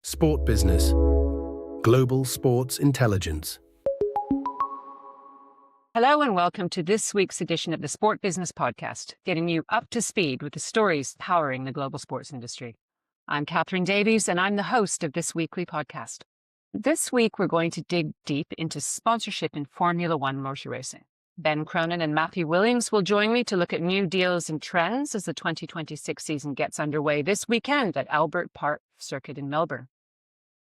Sport Business. Global Sports Intelligence. Hello and welcome to this week's edition of the Sport Business Podcast, getting you up to speed with the stories powering the global sports industry. I'm Catherine Davies and I'm the host of this weekly podcast. This week we're going to dig deep into sponsorship in Formula One motor racing. Ben Cronin and Matthew Williams will join me to look at new deals and trends as the 2026 season gets underway this weekend at Albert Park Circuit in Melbourne.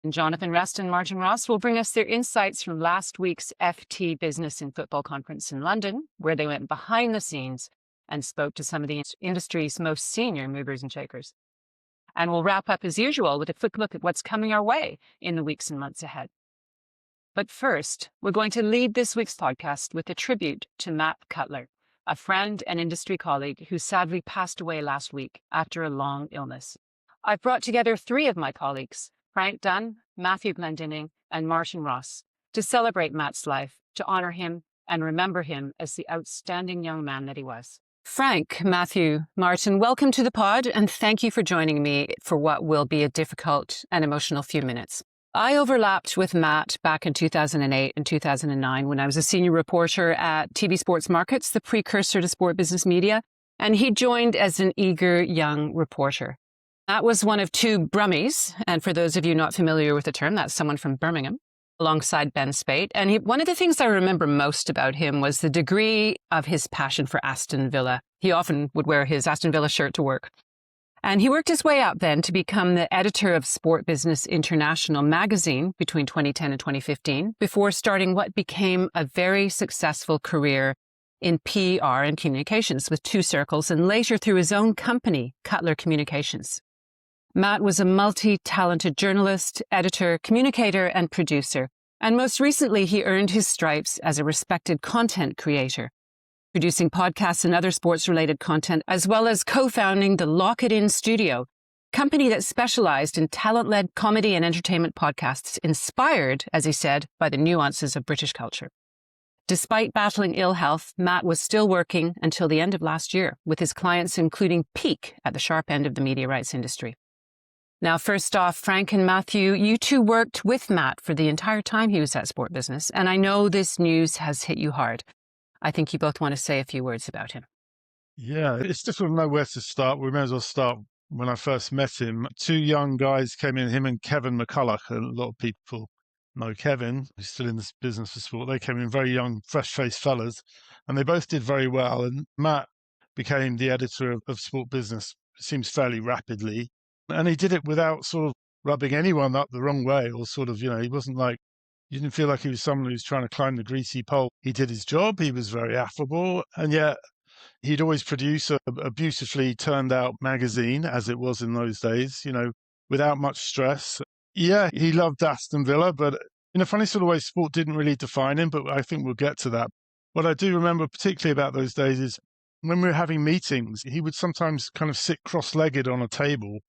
And Jonathan Rest and Martin Ross will bring us their insights from last week's FT Business in Football conference in London, where they went behind the scenes and spoke to some of the industry's most senior movers and shakers. And we'll wrap up as usual with a quick look at what's coming our way in the weeks and months ahead. But first, we're going to lead this week's podcast with a tribute to Matt Cutler, a friend and industry colleague who sadly passed away last week after a long illness. I've brought together three of my colleagues, Frank Dunn, Matthew Glendinning, and Martin Ross, to celebrate Matt's life, to honor him and remember him as the outstanding young man that he was. Frank, Matthew, Martin, welcome to the pod, and thank you for joining me for what will be a difficult and emotional few minutes. I overlapped with Matt back in 2008 and 2009 when I was a senior reporter at TV Sports Markets, the precursor to Sport Business Media, and he joined as an eager young reporter. That was one of two Brummies, and for those of you not familiar with the term, that's someone from Birmingham, alongside Ben Spate. And one of the things I remember most about him was the degree of his passion for Aston Villa. He often would wear his Aston Villa shirt to work. And he worked his way up then to become the editor of Sport Business International magazine between 2010 and 2015, before starting what became a very successful career in PR and communications with Two Circles, and later through his own company, Cutler Communications. Matt was a multi-talented journalist, editor, communicator, and producer. And most recently, he earned his stripes as a respected content creator, producing podcasts and other sports-related content, as well as co-founding the Lock It In Studio, a company that specialized in talent-led comedy and entertainment podcasts, inspired, as he said, by the nuances of British culture. Despite battling ill health, Matt was still working until the end of last year, with his clients including Peak at the sharp end of the media rights industry. Now, first off, Frank and Matthew, you two worked with Matt for the entire time he was at Sport Business, and I know this news has hit you hard. I think you both want to say a few words about him. Yeah, it's difficult to know where to start. We may as well start when I first met him. Two young guys came in, him and Kevin McCulloch. A lot of people know Kevin, who's still in this business for sport. They came in very young, fresh-faced fellas, and they both did very well. And Matt became the editor of Sport Business, it seems fairly rapidly. And he did it without sort of rubbing anyone up the wrong way or sort of, he wasn't like, you didn't feel like he was someone who was trying to climb the greasy pole. He did his job. He was very affable. And yet he'd always produce a beautifully turned out magazine, as it was in those days, without much stress. Yeah, he loved Aston Villa, but in a funny sort of way, sport didn't really define him, but I think we'll get to that. What I do remember particularly about those days is when we were having meetings, he would sometimes kind of sit cross-legged on a table,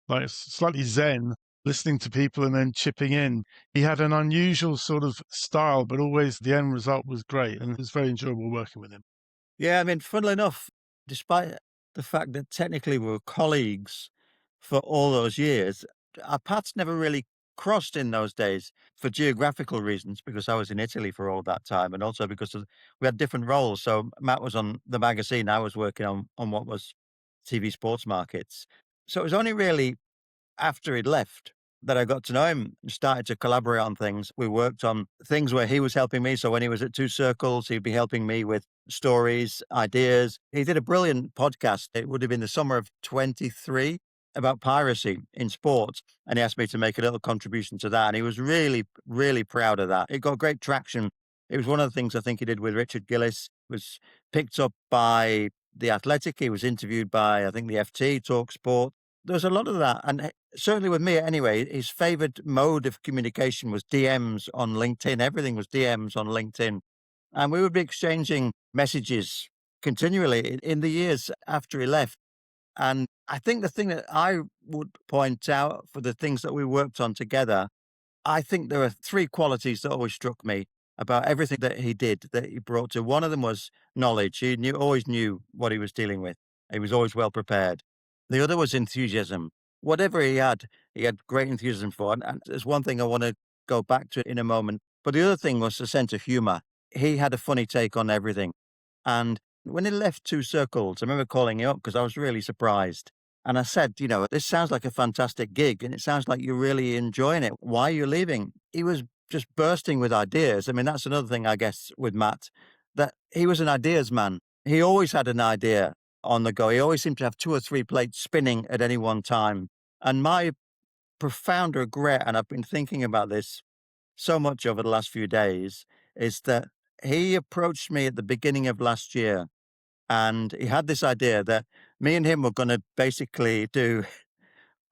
like slightly zen, listening to people and then chipping in. He had an unusual sort of style, but always the end result was great, and it was very enjoyable working with him. Yeah, funnily enough, despite the fact that technically we were colleagues for all those years, our paths never really crossed in those days for geographical reasons, because I was in Italy for all that time, and also because we had different roles. So Matt was on the magazine, I was working on what was TV Sports Markets. So it was only really after he'd left that I got to know him, started to collaborate on things. We worked on things where he was helping me. So when he was at Two Circles, he'd be helping me with stories, ideas. He did a brilliant podcast. It would have been the summer of 23 about piracy in sports. And he asked me to make a little contribution to that. And he was really, really proud of that. It got great traction. It was one of the things I think he did with Richard Gillis. It was picked up by The Athletic. He was interviewed by, I think, the FT, Talk Sport. There was a lot of that. And certainly with me anyway, his favorite mode of communication was DMs on LinkedIn. Everything was DMs on LinkedIn. And we would be exchanging messages continually in the years after he left. And I think the thing that I would point out for the things that we worked on together, I think there are three qualities that always struck me about everything that he did, that he brought to. One of them was knowledge. He always knew what he was dealing with. He was always well prepared. The other was enthusiasm. Whatever he had, he had great enthusiasm for. And there's one thing I want to go back to in a moment. But the other thing was the sense of humor. He had a funny take on everything. And when he left Two Circles, I remember calling him up because I was really surprised. And I said, this sounds like a fantastic gig and it sounds like you're really enjoying it. Why are you leaving? He was just bursting with ideas. I mean, that's another thing, I guess, with Matt, that he was an ideas man. He always had an idea on the go. He always seemed to have 2 or 3 plates spinning at any one time. And my profound regret, and I've been thinking about this so much over the last few days, is that he approached me at the beginning of last year and he had this idea that me and him were going to basically do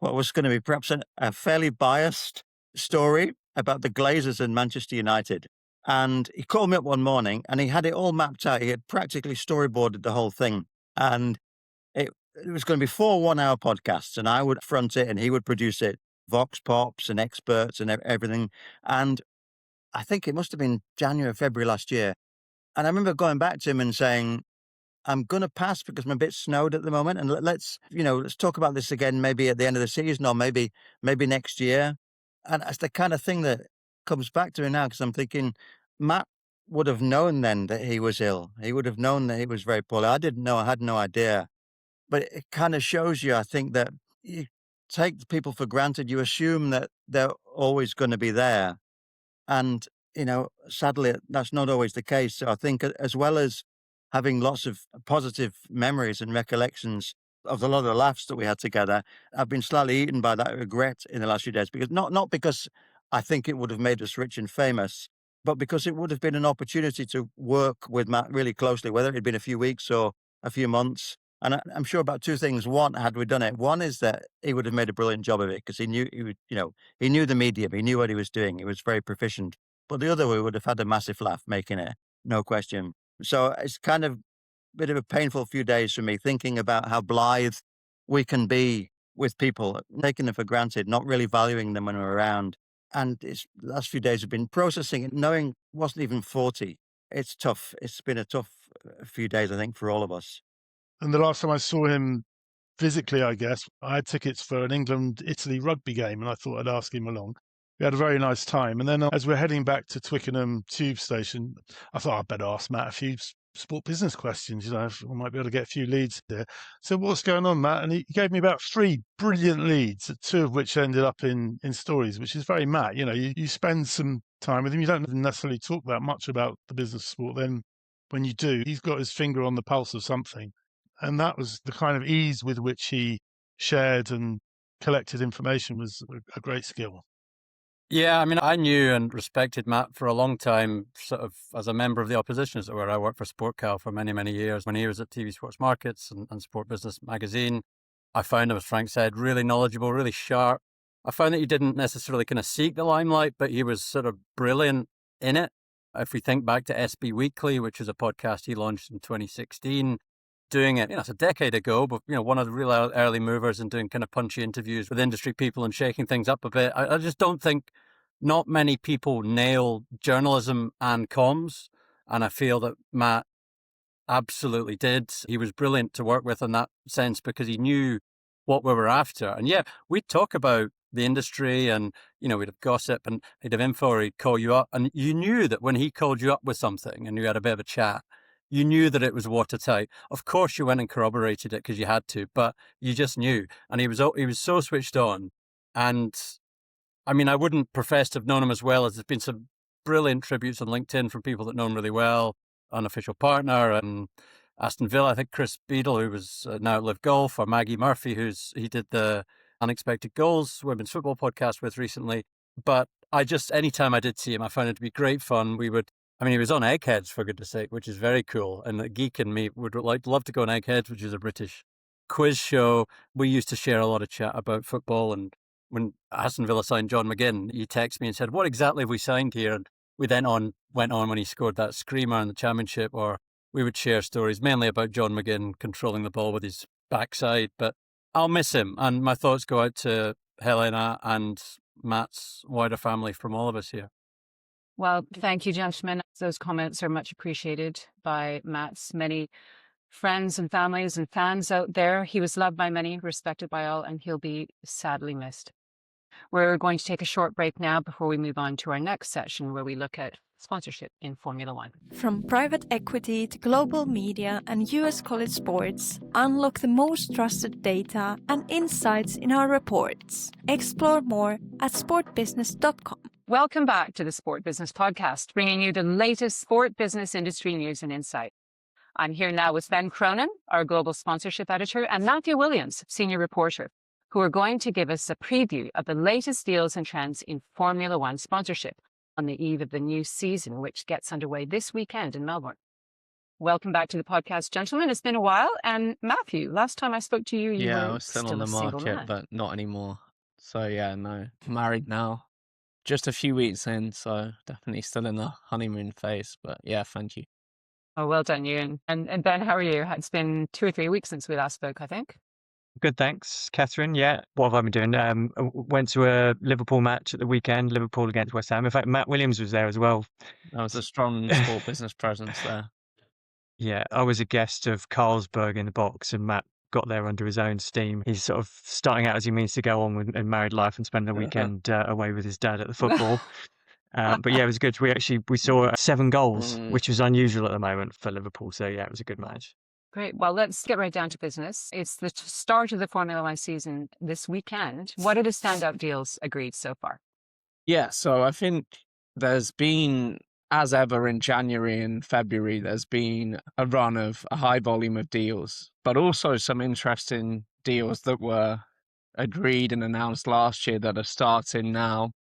what was going to be perhaps a fairly biased story about the Glazers and Manchester United. And he called me up one morning and he had it all mapped out. He had practically storyboarded the whole thing. And it was going to be 4 one-hour podcasts and I would front it and he would produce it, vox pops and experts and everything. And I think it must have been January, February last year. And I remember going back to him and saying, I'm going to pass because I'm a bit snowed at the moment. And let's talk about this again, maybe at the end of the season or maybe next year. And that's the kind of thing that comes back to me now because I'm thinking Matt would have known then that he was ill. He would have known that he was very poorly. I didn't know. I had no idea. But it kind of shows you, I think, that you take people for granted. You assume that they're always going to be there. And, sadly, that's not always the case. So I think as well as having lots of positive memories and recollections of a lot of the laughs that we had together, I've been slightly eaten by that regret in the last few days because not because I think it would have made us rich and famous, but because it would have been an opportunity to work with Matt really closely, whether it had been a few weeks or a few months. And I'm sure about 2 things. One, had we done it, one is that he would have made a brilliant job of it because he knew he knew the medium, he knew what he was doing, he was very proficient. But the other, we would have had a massive laugh making it, no question. So it's kind of a bit of a painful few days for me thinking about how blithe we can be with people, taking them for granted, not really valuing them when we're around. And the last few days have been processing it, knowing it wasn't even 40. It's tough. It's been a tough few days, I think, for all of us. And the last time I saw him physically, I guess, I had tickets for an England-Italy rugby game and I thought I'd ask him along. We had a very nice time. And then as we're heading back to Twickenham tube station, I thought I'd better ask Matt a few sport business questions. I might be able to get a few leads there. So what's going on, Matt? And he gave me about 3 brilliant leads, 2 of which ended up in stories, which is very Matt. You spend some time with him. You don't necessarily talk that much about the business of sport. Then when you do, he's got his finger on the pulse of something. And that was the kind of ease with which he shared and collected information was a great skill. Yeah, I mean, I knew and respected Matt for a long time, sort of as a member of the opposition, as it were. I worked for SportCal for many, many years. When he was at TV Sports Markets and Sport Business Magazine, I found him, as Frank said, really knowledgeable, really sharp. I found that he didn't necessarily kind of seek the limelight, but he was sort of brilliant in it. If we think back to SB Weekly, which is a podcast he launched in 2016, doing it, it's a decade ago, but, one of the real early movers and doing kind of punchy interviews with industry people and shaking things up a bit. I just don't think not many people nail journalism and comms. And I feel that Matt absolutely did. He was brilliant to work with in that sense because he knew what we were after. And yeah, we'd talk about the industry and, we'd have gossip and he'd have info or he'd call you up. And you knew that when he called you up with something and you had a bit of a chat, you knew that it was watertight. Of course, you went and corroborated it because you had to, but you just knew. And he was so switched on. And I mean, I wouldn't profess to have known him as well as there's been some brilliant tributes on LinkedIn from people that know him really well. Unofficial partner and Aston Villa, I think Chris Beadle, who was now at Live Golf, or Maggie Murphy, he did the Unexpected Goals women's football podcast with recently. But anytime I did see him, I found it to be great fun. He was on Eggheads, for goodness sake, which is very cool. And the Geek and me would love to go on Eggheads, which is a British quiz show. We used to share a lot of chat about football. And when Aston Villa signed John McGinn, he texted me and said, "What exactly have we signed here?" And we then went on when he scored that screamer in the championship, or we would share stories mainly about John McGinn controlling the ball with his backside. But I'll miss him. And my thoughts go out to Helena and Matt's wider family from all of us here. Well, thank you, gentlemen. Those comments are much appreciated by Matt's many friends and families and fans out there. He was loved by many, respected by all, and he'll be sadly missed. We're going to take a short break now before we move on to our next session where we look at sponsorship in Formula One. From private equity to global media and US college sports, unlock the most trusted data and insights in our reports. Explore more at sportbusiness.com. Welcome back to the Sport Business Podcast, bringing you the latest sport business industry news and insight. I'm here now with Ben Cronin, our global sponsorship editor, and Matthew Williams, senior reporter, who are going to give us a preview of the latest deals and trends in Formula One sponsorship on the eve of the new season, which gets underway this weekend in Melbourne. Welcome back to the podcast, gentlemen. It's been a while. And Matthew, last time I spoke to you, you were I was still on the a single market, man. but not anymore. So no, married now. Just a few weeks in, so definitely still in the honeymoon phase. But yeah, thank you. Oh, well done, you. And Ben, how are you? It's been 2 or 3 weeks since we last spoke, I think. Good, thanks, Catherine. Yeah, what have I been doing? Went to a Liverpool match at the weekend, Liverpool against West Ham. In fact, Matt Williams was there as well. That was a strong sport business presence there. Yeah, I was a guest of Carlsberg in the box, and Matt got there under his own steam. He's sort of starting out as he means to go on in married life and spending the weekend away with his dad at the football. But yeah, it was good. We saw 7 goals, which was unusual at the moment for Liverpool. So yeah, it was a good match. Great. Well, let's get right down to business. It's the start of the Formula One season this weekend. What are the standout deals agreed so far? Yeah, so I think there's been, as ever in January and February, there's been a run of a high volume of deals, but also some interesting deals that were agreed and announced last year that are starting now.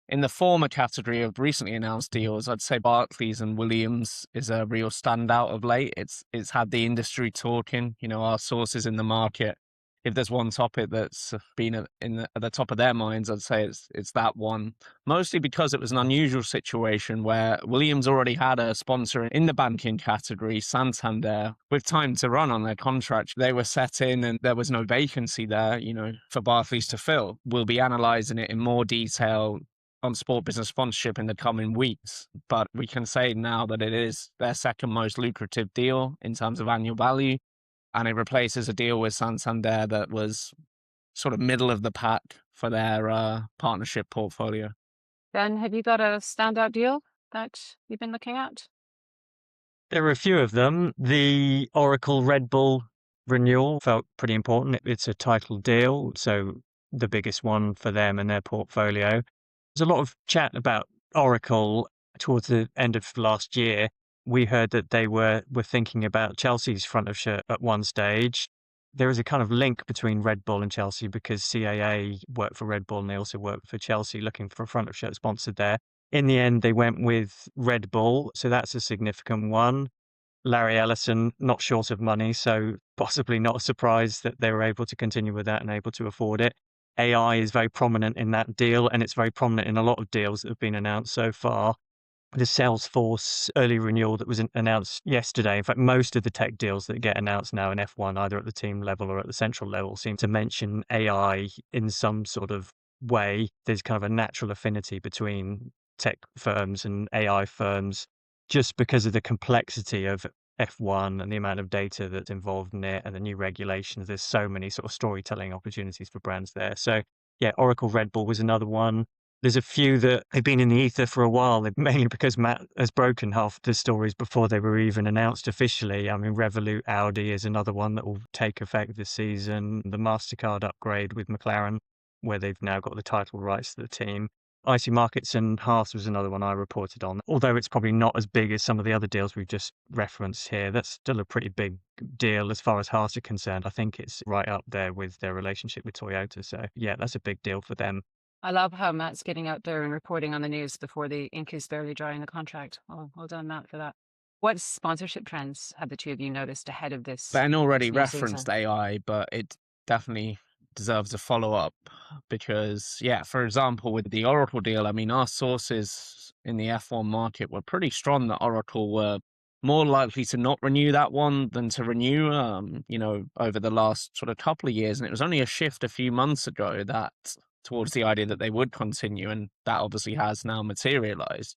In the former category of recently announced deals, I'd say Barclays and Williams is a real standout of late. It's had the industry talking, our sources in the market. If there's one topic that's been at the top of their minds, I'd say it's that one. Mostly because it was an unusual situation where Williams already had a sponsor in the banking category, Santander, with time to run on their contract. They were set in and there was no vacancy there, for Barclays to fill. We'll be analysing it in more detail on Sport Business Sponsorship in the coming weeks, but we can say now that it is their second most lucrative deal in terms of annual value, and it replaces a deal with Santander that was sort of middle of the pack for their partnership portfolio. Ben, have you got a standout deal that you've been looking at? There were a few of them. The Oracle Red Bull renewal felt pretty important. It's a title deal, so the biggest one for them and their portfolio. There's a lot of chat about Oracle towards the end of last year. We heard that they were thinking about Chelsea's front of shirt at one stage. There is a kind of link between Red Bull and Chelsea because CAA worked for Red Bull and they also worked for Chelsea looking for a front of shirt sponsored there. In the end, they went with Red Bull, so that's a significant one. Larry Ellison, not short of money, so possibly not a surprise that they were able to continue with that and able to afford it. AI is very prominent in that deal, and it's very prominent in a lot of deals that have been announced so far. The Salesforce early renewal that was announced yesterday, in fact, most of the tech deals that get announced now in F1, either at the team level or at the central level, seem to mention AI in some sort of way. There's kind of a natural affinity between tech firms and AI firms just because of the complexity of F1 and the amount of data that's involved in it and the new regulations. There's so many sort of storytelling opportunities for brands there. So yeah, Oracle Red Bull was another one. There's a few that have been in the ether for a while, mainly because Matt has broken half the stories before they were even announced officially. I mean, Revolut Audi is another one that will take effect this season. The MasterCard upgrade with McLaren, where they've now got the title rights to the team. IC Markets and Haas was another one I reported on. Although it's probably not as big as some of the other deals we've just referenced here, that's still a pretty big deal as far as Haas are concerned. I think it's right up there with their relationship with Toyota. So yeah, that's a big deal for them. I love how Matt's getting out there and reporting on the news before the ink is barely dry in the contract. Oh, well done, Matt, for that. What sponsorship trends have the two of you noticed ahead of this? Ben already this new referenced season? AI, but it definitely deserves a follow-up because, yeah, for example, with the Oracle deal, I mean, our sources in the F1 market were pretty strong that Oracle were more likely to not renew that one than to renew, over the last sort of couple of years. And it was only a shift a few months ago that towards the idea that they would continue, and that obviously has now materialized.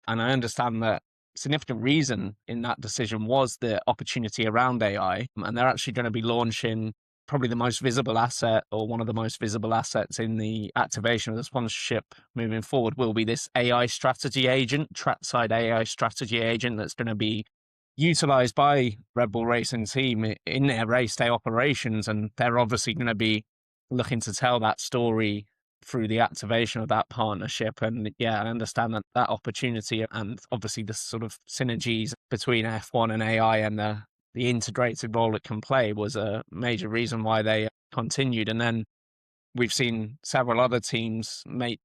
And I understand that significant reason in that decision was the opportunity around AI, and they're actually going to be launching probably the most visible asset, or one of the most visible assets in the activation of the sponsorship moving forward, will be this AI strategy agent, trackside AI strategy agent, that's going to be utilized by Red Bull Racing Team in their race day operations. And they're obviously going to be looking to tell that story through the activation of that partnership. And yeah, I understand that opportunity, and obviously the sort of synergies between F1 and AI and the integrated role it can play was a major reason why they continued. And then we've seen several other teams make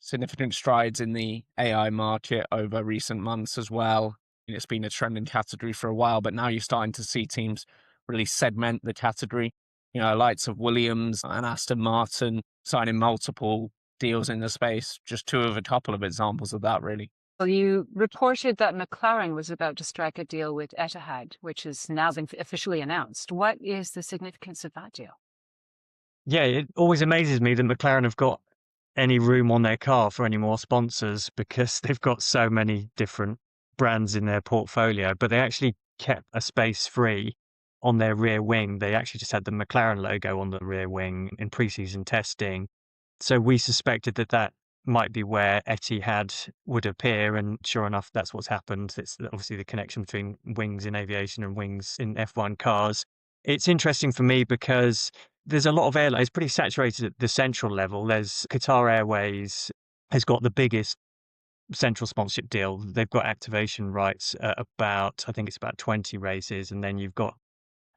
significant strides in the AI market over recent months as well. It's been a trending category for a while, but now you're starting to see teams really segment the category. Likes of Williams and Aston Martin signing multiple deals in the space, just two of a couple of examples of that, really. Well, you reported that McLaren was about to strike a deal with Etihad, which has now been officially announced. What is the significance of that deal? Yeah, it always amazes me that McLaren have got any room on their car for any more sponsors, because they've got so many different brands in their portfolio, but they actually kept a space free on their rear wing. They actually just had the McLaren logo on the rear wing in preseason testing. So we suspected that might be where Etihad would appear, and sure enough, that's what's happened. It's obviously the connection between wings in aviation and wings in F1 cars. It's interesting for me because there's a lot of airlines, pretty saturated at the central level. There's Qatar Airways has got the biggest central sponsorship deal. They've got activation rights at I think it's about 20 races, and then you've got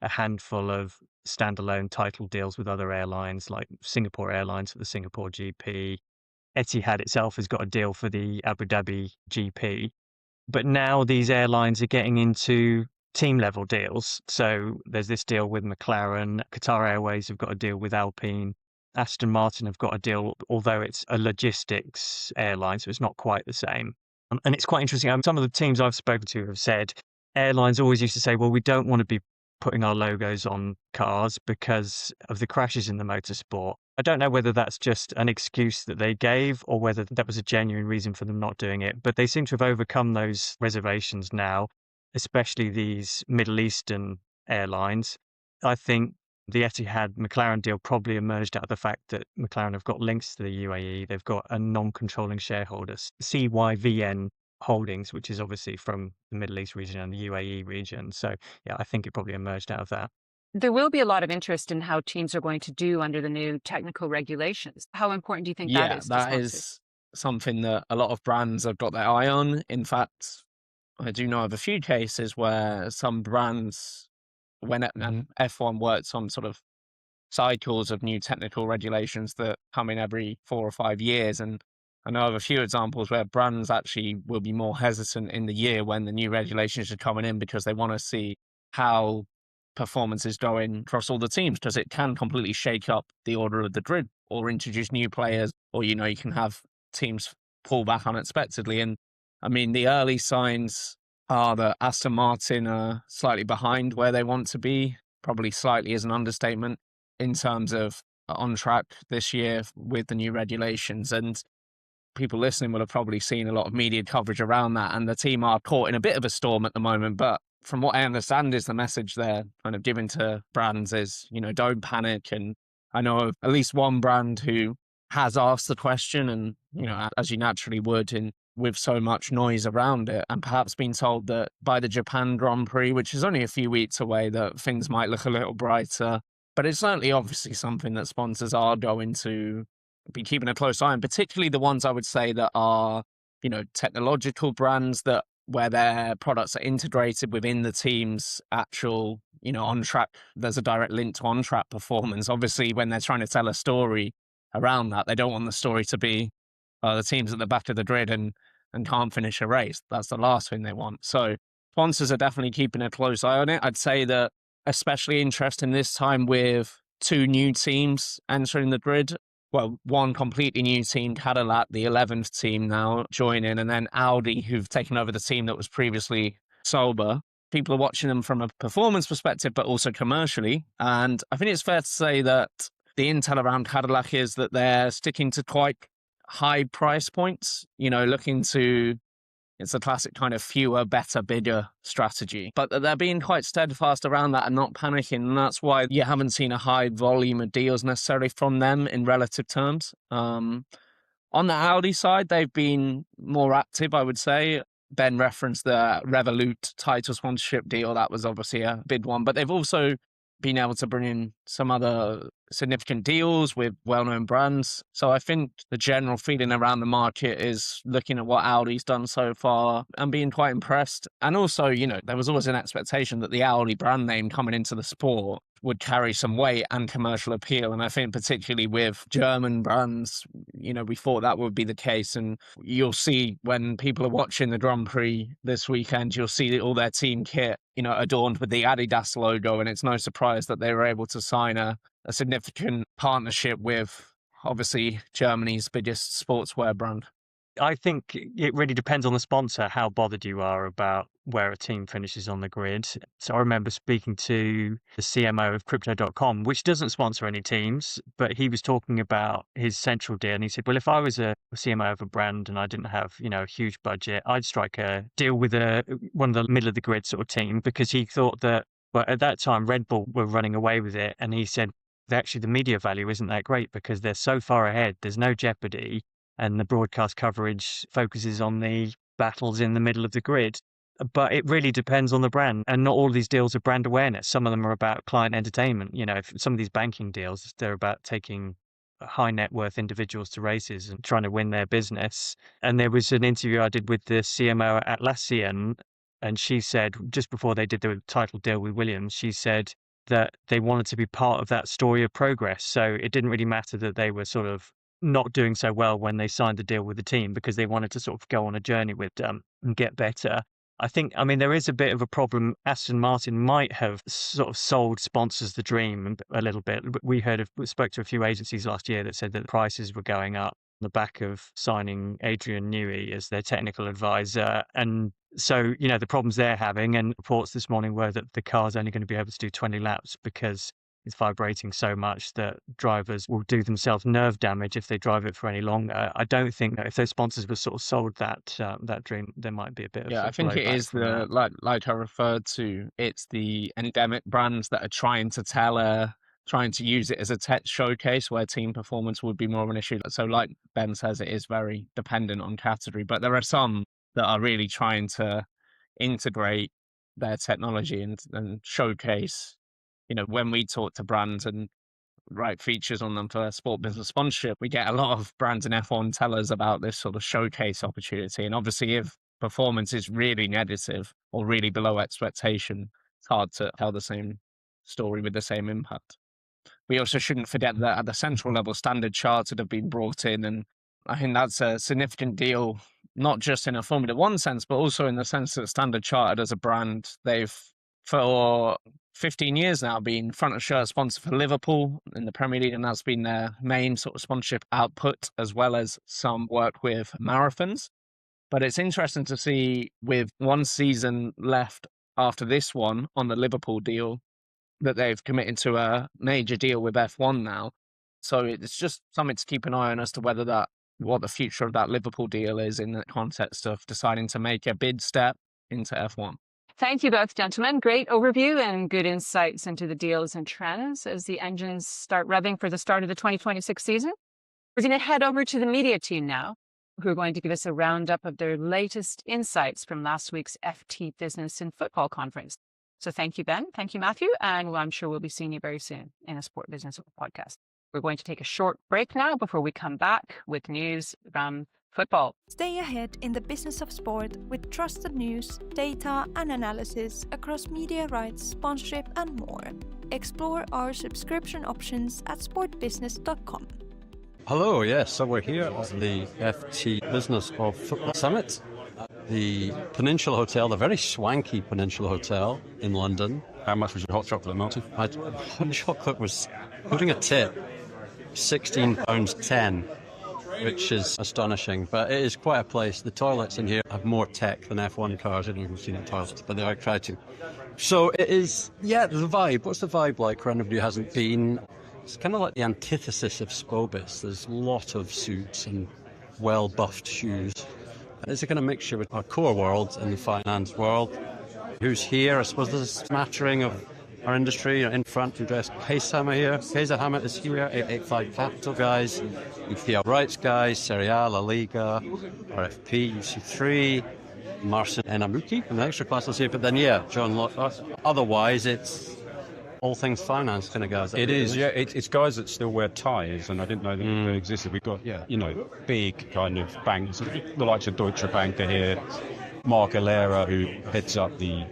a handful of standalone title deals with other airlines, like Singapore Airlines for the Singapore GP. Etihad itself has got a deal for the Abu Dhabi GP. But now these airlines are getting into team level deals. So there's this deal with McLaren. Qatar Airways have got a deal with Alpine. Aston Martin have got a deal, although it's a logistics airline, so it's not quite the same. And it's quite interesting. Some of the teams I've spoken to have said airlines always used to say, well, we don't want to be putting our logos on cars because of the crashes in the motorsport. I don't know whether that's just an excuse that they gave or whether that was a genuine reason for them not doing it, but they seem to have overcome those reservations now, especially these Middle Eastern airlines. I think the Etihad McLaren deal probably emerged out of the fact that McLaren have got links to the UAE. They've got a non-controlling shareholder, CYVN Holdings, which is obviously from the Middle East region and the UAE region. So yeah, I think it probably emerged out of that. There will be a lot of interest in how teams are going to do under the new technical regulations. How important do you think that is to that sponsors? is something that a lot of brands have got their eye on. In fact, I do know of a few cases where some brands, when F1 works on sort of cycles of new technical regulations that come in every 4 or 5 years, and I know of a few examples where brands actually will be more hesitant in the year when the new regulations are coming in, because they want to see how performance is going across all the teams, because it can completely shake up the order of the grid or introduce new players, or you can have teams pull back unexpectedly. And I mean, the early signs are that Aston Martin are slightly behind where they want to be, probably slightly is an understatement, in terms of on track this year with the new regulations. And people listening will have probably seen a lot of media coverage around that, and the team are caught in a bit of a storm at the moment. But from what I understand is the message they're kind of giving to brands is, don't panic. And I know of at least one brand who has asked the question, and, as you naturally would with so much noise around it, and perhaps been told that by the Japan Grand Prix, which is only a few weeks away, that things might look a little brighter. But it's certainly obviously something that sponsors are going to be keeping a close eye on, particularly the ones I would say that are, technological brands where their products are integrated within the team's actual, on track. There's a direct link to on track performance. Obviously, when they're trying to tell a story around that, they don't want the story to be the team's at the back of the grid and can't finish a race. That's the last thing they want. So sponsors are definitely keeping a close eye on it. I'd say that especially interesting this time with 2 new teams entering the grid. Well, one completely new team, Cadillac, the 11th team now joining, and then Audi, who've taken over the team that was previously Sauber. People are watching them from a performance perspective, but also commercially. And I think it's fair to say that the intel around Cadillac is that they're sticking to quite high price points, looking to It's a classic kind of fewer, better, bigger strategy. But they're being quite steadfast around that and not panicking. And that's why you haven't seen a high volume of deals necessarily from them in relative terms. On the Audi side, they've been more active, I would say. Ben referenced the Revolut title sponsorship deal. That was obviously a big one. But they've also been able to bring in some other significant deals with well-known brands. So I think the general feeling around the market is looking at what Audi's done so far and being quite impressed. And also, there was always an expectation that the Audi brand name coming into the sport would carry some weight and commercial appeal. And I think particularly with German brands, we thought that would be the case. And you'll see when people are watching the Grand Prix this weekend, you'll see all their team kit, adorned with the Adidas logo. And it's no surprise that they were able to sign a significant partnership with, obviously, Germany's biggest sportswear brand. I think it really depends on the sponsor, how bothered you are about where a team finishes on the grid. So I remember speaking to the CMO of Crypto.com, which doesn't sponsor any teams, but he was talking about his central deal. And he said, well, if I was a CMO of a brand and I didn't have, a huge budget, I'd strike a deal with one of the middle of the grid sort of team, because he thought that, well, at that time, Red Bull were running away with it. And he said, actually, the media value isn't that great because they're so far ahead. There's no jeopardy. And the broadcast coverage focuses on the battles in the middle of the grid. But it really depends on the brand. And not all of these deals are brand awareness. Some of them are about client entertainment. If some of these banking deals, they're about taking high net worth individuals to races and trying to win their business. And there was an interview I did with the CMO at Atlassian, and she said, just before they did the title deal with Williams, she said that they wanted to be part of that story of progress. So it didn't really matter that they were sort of not doing so well when they signed the deal with the team, because they wanted to sort of go on a journey with them and get better. I mean, there is a bit of a problem. Aston Martin might have sort of sold sponsors the dream a little bit. We spoke to a few agencies last year that said that the prices were going up on the back of signing Adrian Newey as their technical advisor. And so, the problems they're having, and reports this morning were that the car's only going to be able to do 20 laps because it's vibrating so much that drivers will do themselves nerve damage if they drive it for any longer. I don't think that if those sponsors were sort of sold that dream, there might be a bit of I think it is like I referred to. It's the endemic brands that are trying to use it as a tech showcase where team performance would be more of an issue. So, like Ben says, it is very dependent on category, but there are some that are really trying to integrate their technology and showcase. When we talk to brands and write features on them for sport business sponsorship, we get a lot of brands in F1 tell us about this sort of showcase opportunity. And obviously, if performance is really negative or really below expectation, it's hard to tell the same story with the same impact. We also shouldn't forget that at the central level, Standard Chartered have been brought in. And I think that's a significant deal, not just in a Formula One sense, but also in the sense that Standard Chartered as a brand, they've, for 15 years now, been front of shirt sponsor for Liverpool in the Premier League, and that's been their main sort of sponsorship output, as well as some work with marathons. But it's interesting to see, with one season left after this one on the Liverpool deal, that they've committed to a major deal with F1 now. So it's just something to keep an eye on as to what the future of that Liverpool deal is in the context of deciding to make a big step into F1. Thank you both, gentlemen. Great overview and good insights into the deals and trends as the engines start revving for the start of the 2026 season. We're going to head over to the media team now, who are going to give us a roundup of their latest insights from last week's FT Business and Football Conference. So thank you, Ben. Thank you, Matthew. And I'm sure we'll be seeing you very soon in a Sport Business Podcast. We're going to take a short break now before we come back with news from football. Stay ahead in the business of sport with trusted news, data, and analysis across media rights, sponsorship, and more. Explore our subscription options at sportbusiness.com. Hello, yes. So we're here at the FT Business of Football Summit at the Peninsula Hotel, the very swanky Peninsula Hotel in London. How much was your hot chocolate, Martin? Hot chocolate was, putting a tip, £16.10. Which is astonishing, but it is quite a place. The toilets in here have more tech than F1 cars. I don't know if you've seen the toilets, but they are exciting. So it is, the vibe. What's the vibe like for anybody who hasn't been? It's kind of like the antithesis of Spobis. There's a lot of suits and well-buffed shoes. It's a kind of mixture with our core world and the finance world. Who's here? I suppose there's a smattering of our industry. In front, we dressed Hammer here. Hammer is here. 885 Capital guys. UFL Rights guys. Serie A, La Liga, RFP, UC3, Marcin Enamuki from the extra classes here. But then, John Locke. Otherwise, it's all things finance kind of guys. It is, yeah. It's guys that still wear ties, and I didn't know that they existed. We've got, big kind of banks, the likes of Deutsche Bank are here. Mark Alera, who heads up the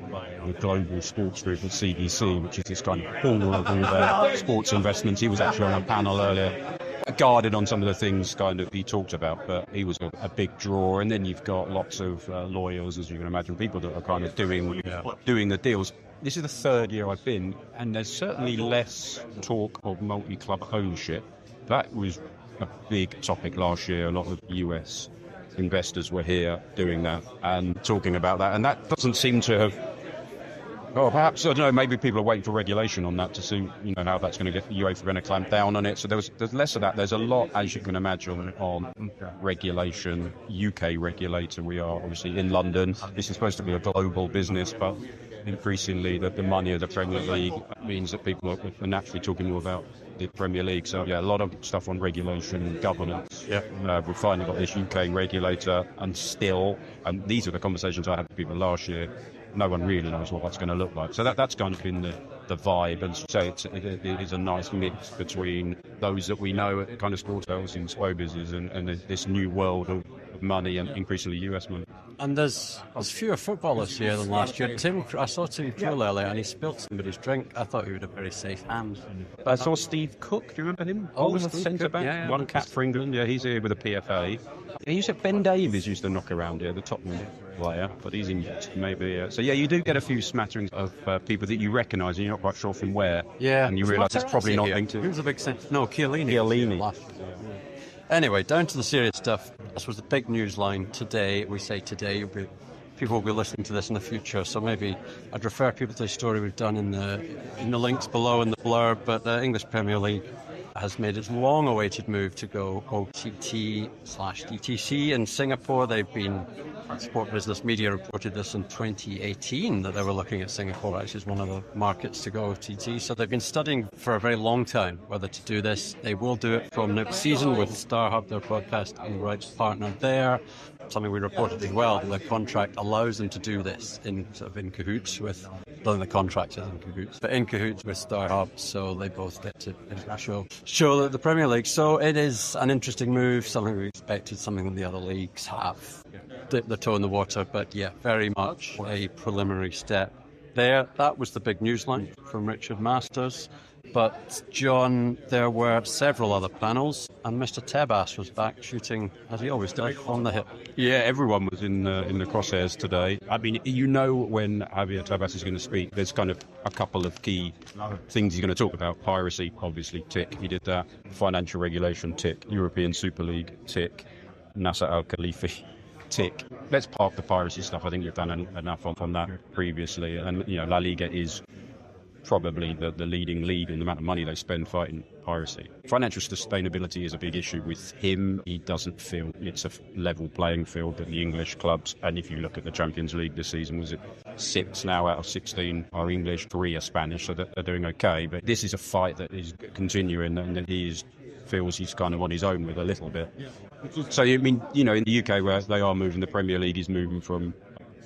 global sports group at CDC, which is this kind of pool of all their sports investments. He was actually on a panel earlier, guarded on some of the things kind of he talked about, but he was a big draw. And then you've got lots of lawyers, as you can imagine, people that are kind of doing the deals. This is the third year I've been, and there's certainly less talk of multi-club ownership. That was a big topic last year. A lot of US investors were here doing that and talking about that, and that doesn't seem to have. Oh, perhaps, I don't know, maybe people are waiting for regulation on that to see, how that's going to get UEFA going to clamp down on it. So there's less of that. There's a lot, as you can imagine, on regulation, UK regulator. We are obviously in London. This is supposed to be a global business, but increasingly the money of the Premier League means that people are naturally talking more about the Premier League. So, a lot of stuff on regulation and governance. We've finally got this UK regulator, and these are the conversations I had with people last year. No one really knows what that's going to look like. So that's kind of been the vibe. And so it is a nice mix between those that we know at kind of sports hotels and SportBusiness and this new world of money and increasingly US money. And there's fewer footballers here than last year. I saw Tim Krul earlier, and he spilled somebody's drink. I thought he would have very safe hands. I saw Steve Cook. Do you remember him? Oh, the centre back. Yeah. One cap for England. Yeah, he's here with a PFA. He used to Ben Davies used to knock around here, the Tottenham player, but he's injured. Maybe. So you do get a few smatterings of people that you recognise, and you're not quite sure from where. Yeah. And you realise it's probably not linked to. Who's the big sense? No, Chiellini. Anyway, down to the serious stuff. This was the big news line today. We say today, people will be listening to this in the future, so maybe I'd refer people to the story we've done in the links below in the blurb. But the English Premier League has made its long-awaited move to go OTT/DTC in Singapore. Sport Business Media reported this in 2018 that they were looking at Singapore actually as one of the markets to go OTT. So they've been studying for a very long time whether to do this. They will do it from next season with StarHub, their podcast and rights partner there. Something we reported as well. The contract allows them to do this in cahoots with. I don't think the contract is in cahoots, but in cahoots with StarHub, so they both get to show the Premier League. So it is an interesting move, something we expected, something that the other leagues have dipped their toe in the water, but very much a preliminary step there. That was the big news line from Richard Masters. But, John, there were several other panels, and Mr. Tebas was back shooting, as he always does, on the hip. Yeah, everyone was in the crosshairs today. I mean, when Javier Tebas is going to speak, there's kind of a couple of key things he's going to talk about. Piracy, obviously, tick. He did that. Financial regulation, tick. European Super League, tick. Nasser Al-Khalifi, tick. Let's park the piracy stuff. I think you've done enough on that previously. And, La Liga is probably the leading league in the amount of money they spend fighting piracy. Financial sustainability is a big issue with him. He doesn't feel it's a level playing field that the English clubs, and if you look at the Champions League this season, was it 6 now out of 16 are English, 3 are Spanish, so they're doing okay. But this is a fight that is continuing, and that feels he's kind of on his own with a little bit. So, I mean, in the UK where they are moving, the Premier League is moving from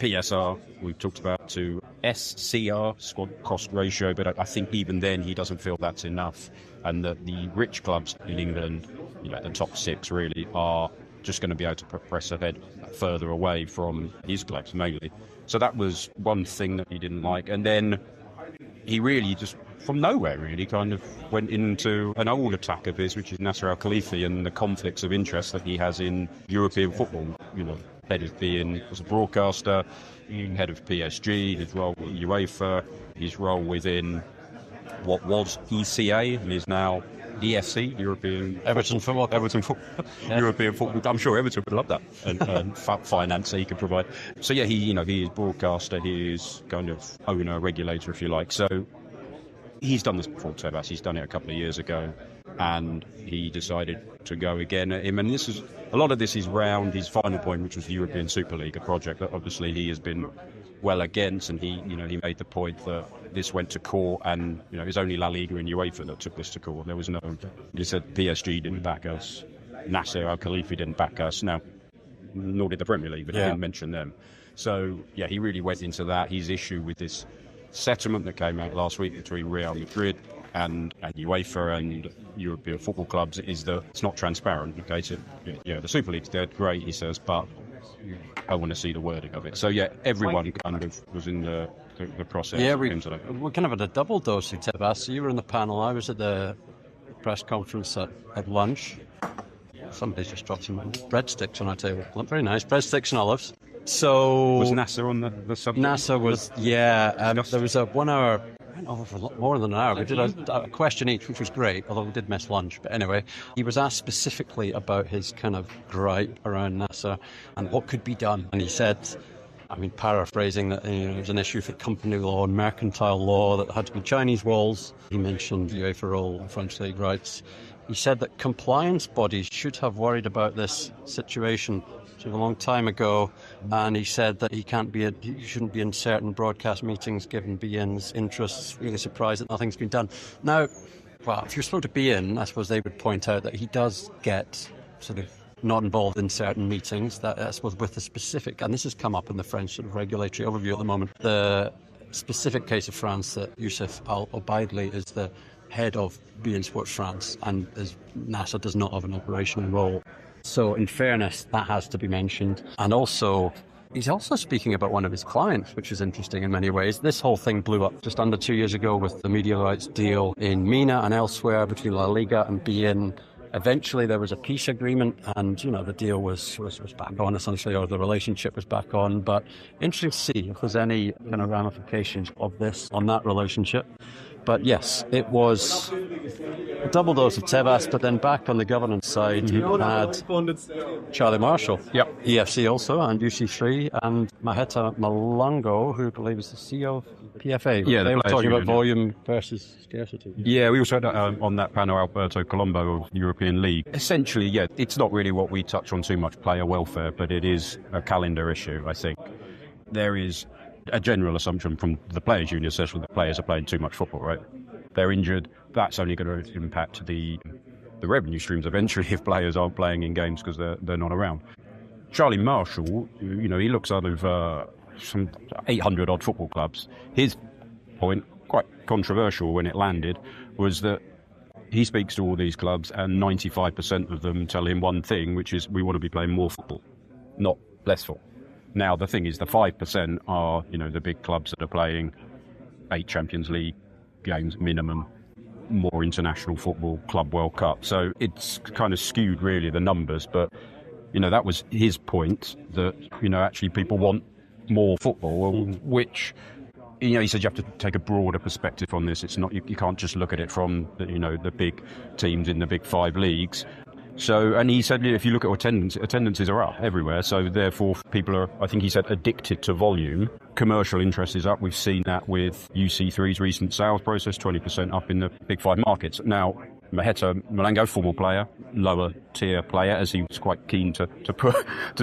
PSR, we've talked about, to SCR, squad cost ratio, but I think even then he doesn't feel that's enough, and that the rich clubs in England, the top 6 really, are just going to be able to press ahead further away from his clubs mainly. So that was one thing that he didn't like, and then he really just from nowhere really kind of went into an old attack of his, which is Nasser Al-Khalifi and the conflicts of interest that he has in European football. Head of being was a broadcaster, head of PSG, his role with UEFA, his role within what was ECA and is now EFC, European Everton Football. Yeah. European football. I'm sure Everton would love that and finance he could provide. So yeah, he is broadcaster, he is kind of owner, regulator, if you like. So he's done this before, Tebas. He's done it a couple of years ago. and he decided to go again at him. And a lot of this is round his final point, which was the European Super League, a project that obviously he has been well against, and he made the point that this went to court, and it was only La Liga and UEFA that took this to court. There was he said PSG didn't back us, Nasser Al-Khelaifi didn't back us. Now, nor did the Premier League, but he didn't mention them. So, he really went into that. His issue with this settlement that came out last week between Real Madrid and UEFA and European football clubs is that it's not transparent. Okay, so the Super League's dead, great, he says, but I want to see the wording of it. So everyone kind of was in the process. Yeah, we kind of had a double dose of Tebas. So you were in the panel, I was at the press conference at lunch. Somebody's just dropped some breadsticks on our table. Very nice, breadsticks and olives. So was Nasser on the subject? Nasser was, there was a 1 hour, for a lot more than an hour. We did a question each, which was great, although we did miss lunch. But anyway, he was asked specifically about his kind of gripe around Nasser and what could be done. And he said, paraphrasing, that it was an issue for company law and mercantile law, that there had to be Chinese walls. He mentioned UEFA rule and French league rights. He said that compliance bodies should have worried about this situation a long time ago, and he said that he shouldn't be in certain broadcast meetings given beIN's interests. Really surprised that nothing's been done. Now, if you're supposed to be in, I suppose they would point out that he does get sort of not involved in certain meetings, that I suppose with the specific, and this has come up in the French sort of regulatory overview at the moment, the specific case of France, that Youssef Al-Obaidli is the head of beIN Sports France, and Nasser does not have an operational role. So in fairness, that has to be mentioned. And also, he's also speaking about one of his clients, which is interesting in many ways. This whole thing blew up just under 2 years ago with the media rights deal in MENA and elsewhere between La Liga and beIN. Eventually there was a peace agreement, and the deal was back on essentially, or the relationship was back on. But interesting to see if there's any kind of ramifications of this on that relationship. But yes, it was a double dose of Tebas, but then back on the governance side, you had Charlie Marshall, EFC also, and UC3, and Maheta Malongo, who I believe is the CEO of PFA. Yeah, they were talking about volume versus scarcity. Yeah, we also had on that panel Alberto Colombo of European League. Essentially, it's not really what we touch on too much, player welfare, but it is a calendar issue, I think. There is a general assumption from the players' union, especially the players are playing too much football, right? They're injured. That's only going to impact the revenue streams eventually if players aren't playing in games because they're not around. Charlie Marshall, he looks out of some 800 odd football clubs. His point, quite controversial when it landed, was that he speaks to all these clubs and 95% of them tell him one thing, which is we want to be playing more football, not less football. Now, the thing is, the 5% are, the big clubs that are playing 8 Champions League games minimum, more international football, Club World Cup. So it's kind of skewed, really, the numbers. But, that was his point, that, actually people want more football, which, he said you have to take a broader perspective on this. It's not, you can't just look at it from, the big teams in the big 5 leagues. So, and he said, if you look at attendances are up everywhere. So therefore, people are, I think he said, addicted to volume. Commercial interest is up. We've seen that with UC3's recent sales process, 20% up in the big 5 markets. Now, Maheta Malango, former player, lower tier player, as he was quite keen to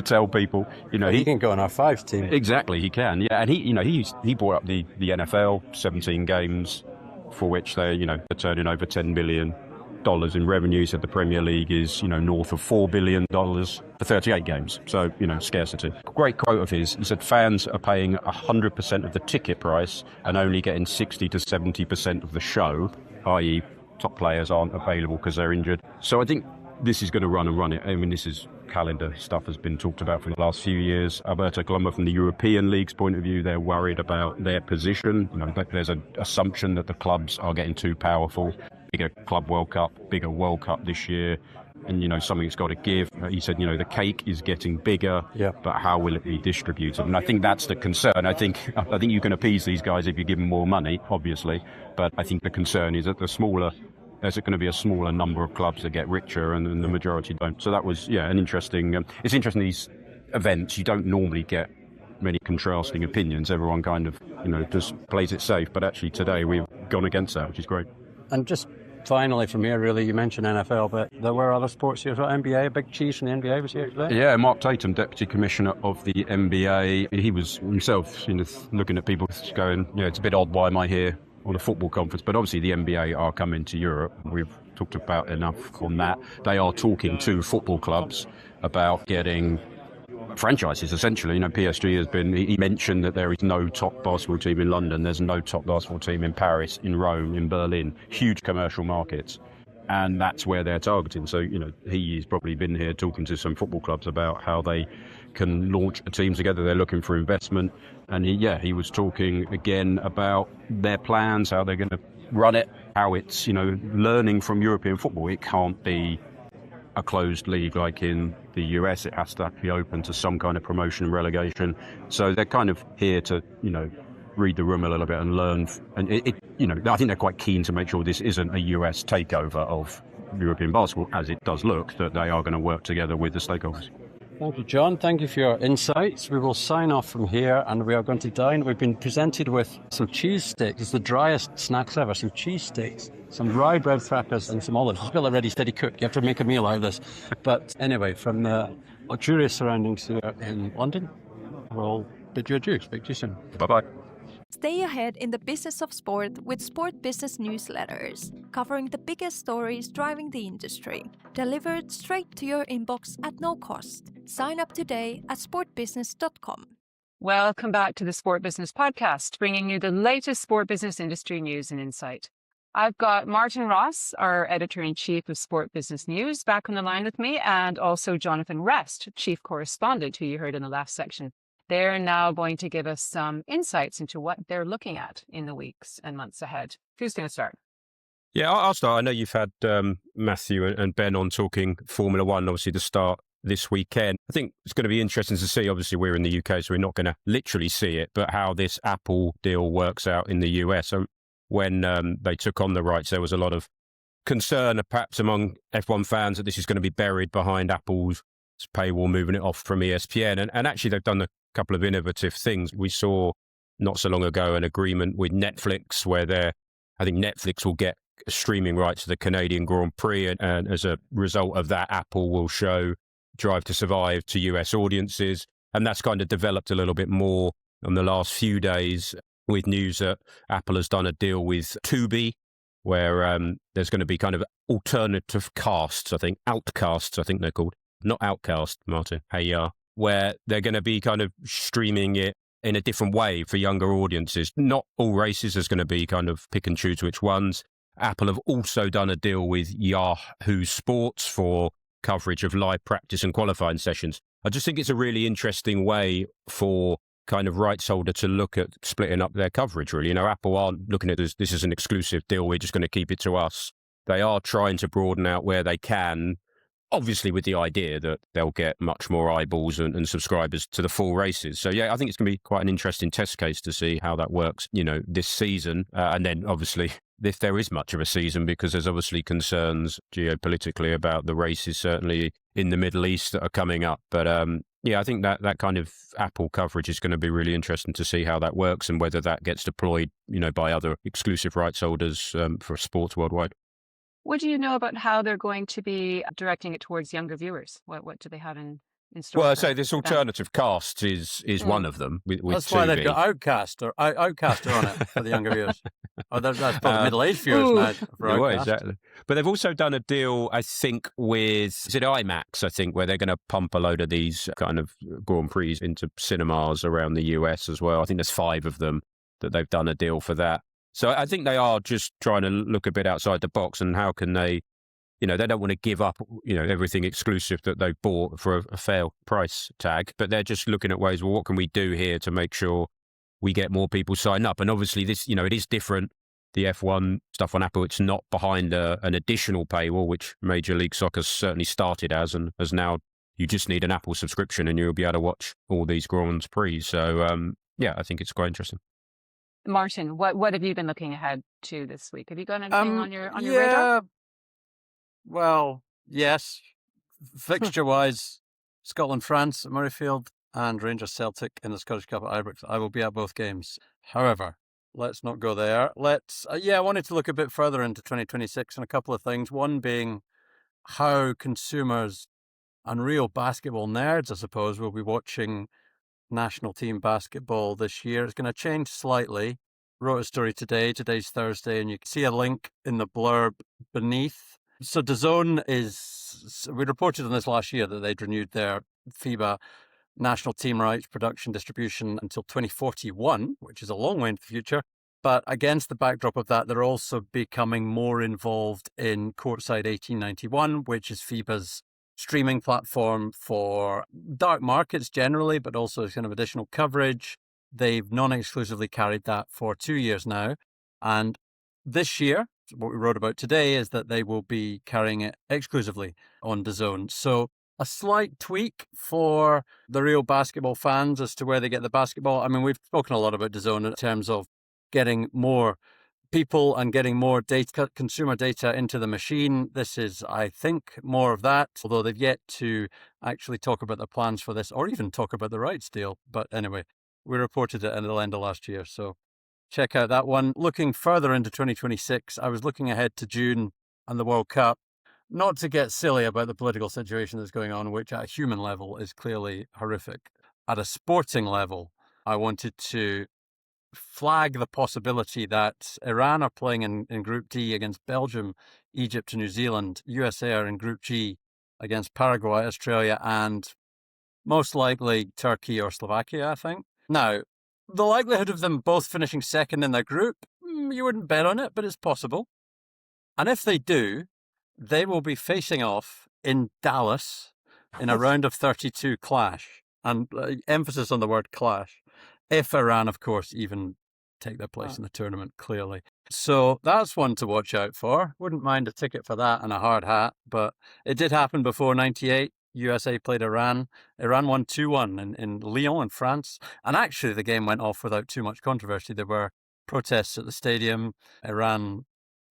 tell people, he can go on our 5 team. Exactly, he can. Yeah, and he brought up the NFL, 17 games, for which they're turning over $10 billion in revenue. So the Premier League is, north of $4 billion for 38 games. So, scarcity. Great quote of his. He said fans are paying 100% of the ticket price and only getting 60 to 70% of the show, i.e. top players aren't available because they're injured. So I think this is going to run it. I mean, this is calendar stuff has been talked about for the last few years. Alberto Colombo, from the European League's point of view, they're worried about their position. There's an assumption that the clubs are getting too powerful. Bigger Club World Cup, bigger World Cup this year, and something's got to give. He said, the cake is getting bigger, but how will it be distributed? And I think that's the concern. I think you can appease these guys if you give them more money, obviously, but I think the concern is that there's going to be a smaller number of clubs that get richer, and the majority don't. So that was an interesting. It's interesting, these events. You don't normally get many contrasting opinions. Everyone kind of just plays it safe. But actually today we've gone against that, which is great. And just finally from here, really, you mentioned NFL, but there were other sports here as well. NBA, a big cheese from the NBA was here today. Yeah, Mark Tatum, Deputy Commissioner of the NBA. He was himself looking at people going, it's a bit odd, why am I here on a football conference? But obviously the NBA are coming to Europe. We've talked about enough on that. They are talking to football clubs about getting franchises, essentially. PSG has been, he mentioned that there is no top basketball team in London, there's no top basketball team in Paris, in Rome, in Berlin, huge commercial markets, and that's where they're targeting. So, he's probably been here talking to some football clubs about how they can launch a team together. They're looking for investment, and he was talking again about their plans, how they're going to run it, how it's, learning from European football. It can't be a closed league like in the US. It has to be open to some kind of promotion and relegation. So they're kind of here to, read the room a little bit and learn. And I think they're quite keen to make sure this isn't a US takeover of European basketball, as it does look, that they are going to work together with the stakeholders. Thank you, John. Thank you for your insights. We will sign off from here and we are going to dine. We've been presented with some cheese sticks. It's the driest snacks ever. Some cheese sticks, some rye bread frappers and some olives. It's still already steady cooked. You have to make a meal out of this. But anyway, from the luxurious surroundings here in London, we'll bid you adieu. Speak to you soon. Bye-bye. Stay ahead in the business of sport with Sport Business newsletters, covering the biggest stories driving the industry, delivered straight to your inbox at no cost. Sign up today at sportbusiness.com. Welcome back to the Sport Business Podcast, bringing you the latest sport business industry news and insight. I've got Martin Ross, our Editor-in-Chief of Sport Business News, back on the line with me, and also Jonathan Rest, Chief Correspondent, who you heard in the last section. They're now going to give us some insights into what they're looking at in the weeks and months ahead. Who's going to start? Yeah, I'll start. I know you've had Matthew and Ben on talking Formula One, obviously the start this weekend. I think it's going to be interesting to see. Obviously, we're in the UK, so we're not going to literally see it, but how this Apple deal works out in the US. So when they took on the rights, there was a lot of concern, perhaps among F1 fans, that this is going to be buried behind Apple's paywall, moving it off from ESPN. And actually, they've done a couple of innovative things. We saw not so long ago an agreement with Netflix where I think Netflix will get streaming rights to the Canadian Grand Prix, and as a result of that, Apple will show Drive to Survive to US audiences. And that's kind of developed a little bit more in the last few days with news that Apple has done a deal with Tubi, where there's going to be kind of alternative casts, I think, outcasts, I think they're called. Not Outcast, Martin. Hey, where they're going to be kind of streaming it in a different way for younger audiences. Not all races. There's going to be kind of pick and choose which ones. Apple have also done a deal with Yahoo Sports for coverage of live practice and qualifying sessions. I just think it's a really interesting way for kind of rights holder to look at splitting up their coverage, really. Apple aren't looking at this as an exclusive deal. We're just going to keep it to us. They are trying to broaden out where they can, obviously with the idea that they'll get much more eyeballs and subscribers to the full races. So, yeah, I think it's going to be quite an interesting test case to see how that works, this season. And then, obviously, if there is much of a season, because there's obviously concerns geopolitically about the races, certainly in the Middle East, that are coming up. But, I think that kind of Apple coverage is going to be really interesting to see how that works and whether that gets deployed, by other exclusive rights holders for sports worldwide. What do you know about how they're going to be directing it towards younger viewers? What do they have in store? Well, I say this alternative cast is one of them. With that's TV. why they've got Outcaster on it for the younger viewers. Oh, that's probably middle-aged viewers now. For exactly. But they've also done a deal, I think, with, is it IMAX, I think, where they're going to pump a load of these kind of Grand Prix into cinemas around the US as well. I think there's 5 of them that they've done a deal for that. So I think they are just trying to look a bit outside the box, and how can they, they don't want to give up, everything exclusive that they've bought for a fair price tag, but they're just looking at ways, well, what can we do here to make sure we get more people signed up? And obviously this, it is different. The F1 stuff on Apple, it's not behind an additional paywall, which Major League Soccer certainly started as, and as now you just need an Apple subscription and you'll be able to watch all these Grand Prix. So, I think it's quite interesting. Martin, what have you been looking ahead to this week? Have you got anything on your radar? Well, yes. Fixture-wise, Scotland-France at Murrayfield and Rangers-Celtic in the Scottish Cup at Ibrox. I will be at both games. However, let's not go there. I wanted to look a bit further into 2026 and a couple of things. One being how consumers and real basketball nerds, I suppose, will be watching national team basketball this year. It's going to change slightly. Wrote a story today. Today's Thursday, and you can see a link in the blurb beneath. So DAZN we reported on this last year that they'd renewed their FIBA national team rights production distribution until 2041, which is a long way into the future. But against the backdrop of that, they're also becoming more involved in Courtside 1891, which is FIBA's streaming platform for dark markets generally, but also kind of additional coverage. They've non-exclusively carried that for 2 years now. And this year, what we wrote about today is that they will be carrying it exclusively on DAZN. So a slight tweak for the real basketball fans as to where they get the basketball. I mean, we've spoken a lot about DAZN in terms of getting more people and getting more data, consumer data into the machine. This is, I think, more of that, although they've yet to actually talk about the plans for this or even talk about the rights deal. But anyway, we reported it at the end of last year, so check out that one. Looking further into 2026, I was looking ahead to June and the World Cup, not to get silly about the political situation that's going on, which at a human level is clearly horrific. At a sporting level, I wanted to flag the possibility that Iran are playing in Group D against Belgium, Egypt and New Zealand. USA are in Group G against Paraguay, Australia, and most likely Turkey or Slovakia, I think. Now, the likelihood of them both finishing second in their group, you wouldn't bet on it, but it's possible. And if they do, they will be facing off in Dallas in a round of 32 clash. And emphasis on the word clash. If Iran, of course, even take their place in the tournament, clearly. So that's one to watch out for. Wouldn't mind a ticket for that and a hard hat. But it did happen before 98. USA played Iran. Iran won 2-1 in Lyon in France. And actually, the game went off without too much controversy. There were protests at the stadium. Iran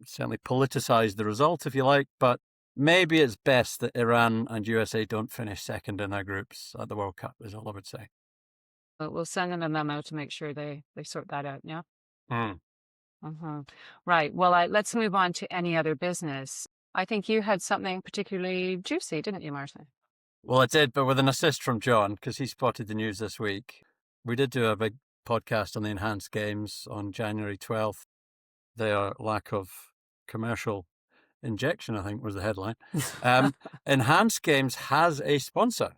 certainly politicized the result, if you like. But maybe it's best that Iran and USA don't finish second in their groups at the World Cup, is all I would say. We'll send them a memo to make sure they sort that out, yeah? Mm. Mm-hmm. Right. Well, let's move on to any other business. I think you had something particularly juicy, didn't you, Martin? Well, I did, but with an assist from John, because he spotted the news this week. We did do a big podcast on the enhanced games on January 12th. Their lack of commercial injection, I think, was the headline. Enhanced Games has a sponsor.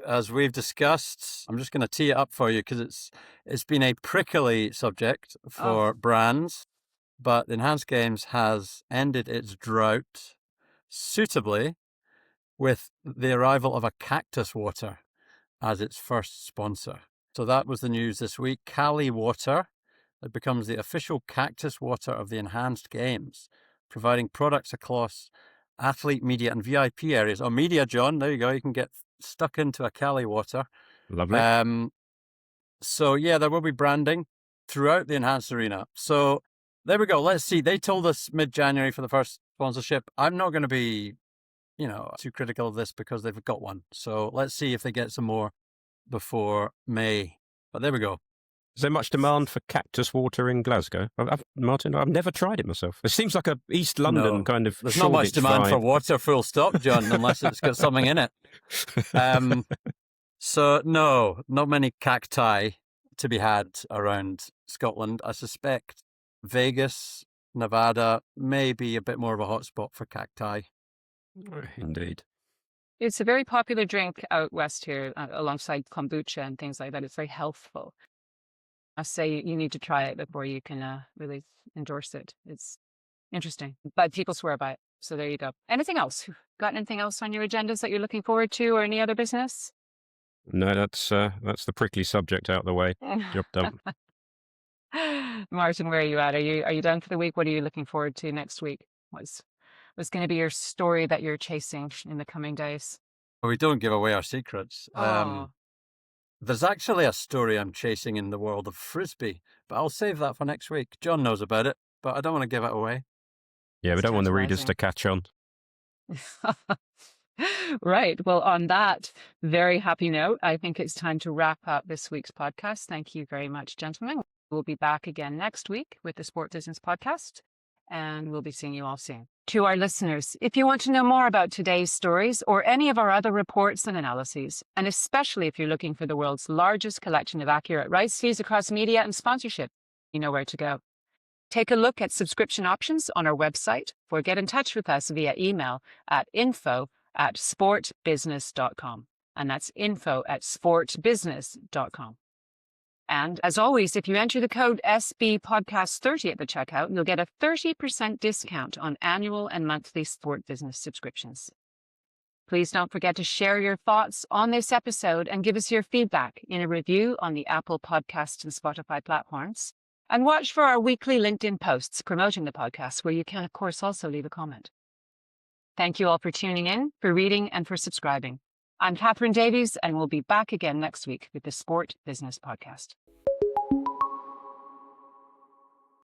As we've discussed, I'm just going to tee it up for you because it's been a prickly subject for brands, but Enhanced Games has ended its drought suitably with the arrival of a cactus water as its first sponsor. So that was the news this week. Cali Water, it becomes the official cactus water of the Enhanced Games, providing products across athlete, media, and VIP areas. Oh, media, John, there you go. You can get stuck into a Cali Water. Lovely. So, yeah, there will be branding throughout the Enhanced Arena. So there we go. Let's see. They told us mid-January for the first sponsorship. I'm not going to be, too critical of this because they've got one. So let's see if they get some more before May. But there we go. Is there much demand for cactus water in Glasgow? Martin, I've never tried it myself. It seems like a East London kind of. There's not much demand for water, full stop, John, unless it's got something in it. So, no, not many cacti to be had around Scotland. I suspect Vegas, Nevada may be a bit more of a hotspot for cacti. Indeed. It's a very popular drink out west here, alongside kombucha and things like that. It's very healthful. I say you need to try it before you can really endorse it. It's interesting, but people swear by it. So there you go. Anything else? Got anything else on your agendas that you're looking forward to, or any other business? No, that's the prickly subject out of the way. Job done. Martin, where are you at? Are you done for the week? What are you looking forward to next week? What's going to be your story that you're chasing in the coming days? Well, we don't give away our secrets. There's actually a story I'm chasing in the world of Frisbee, but I'll save that for next week. John knows about it, but I don't want to give it away. Yeah, we don't want the readers to catch on. Right. Well, on that very happy note, I think it's time to wrap up this week's podcast. Thank you very much, gentlemen. We'll be back again next week with the Sport Business Podcast, and we'll be seeing you all soon. To our listeners, if you want to know more about today's stories or any of our other reports and analyses, and especially if you're looking for the world's largest collection of accurate rights fees across media and sponsorship, you know where to go. Take a look at subscription options on our website or get in touch with us via email at info@sportbusiness.com. And that's info@sportbusiness.com. And as always, if you enter the code SBPodcast30 at the checkout, you'll get a 30% discount on annual and monthly Sport Business subscriptions. Please don't forget to share your thoughts on this episode and give us your feedback in a review on the Apple Podcast and Spotify platforms. And watch for our weekly LinkedIn posts promoting the podcast, where you can, of course, also leave a comment. Thank you all for tuning in, for reading, and for subscribing. I'm Catherine Davies, and we'll be back again next week with the Sport Business Podcast.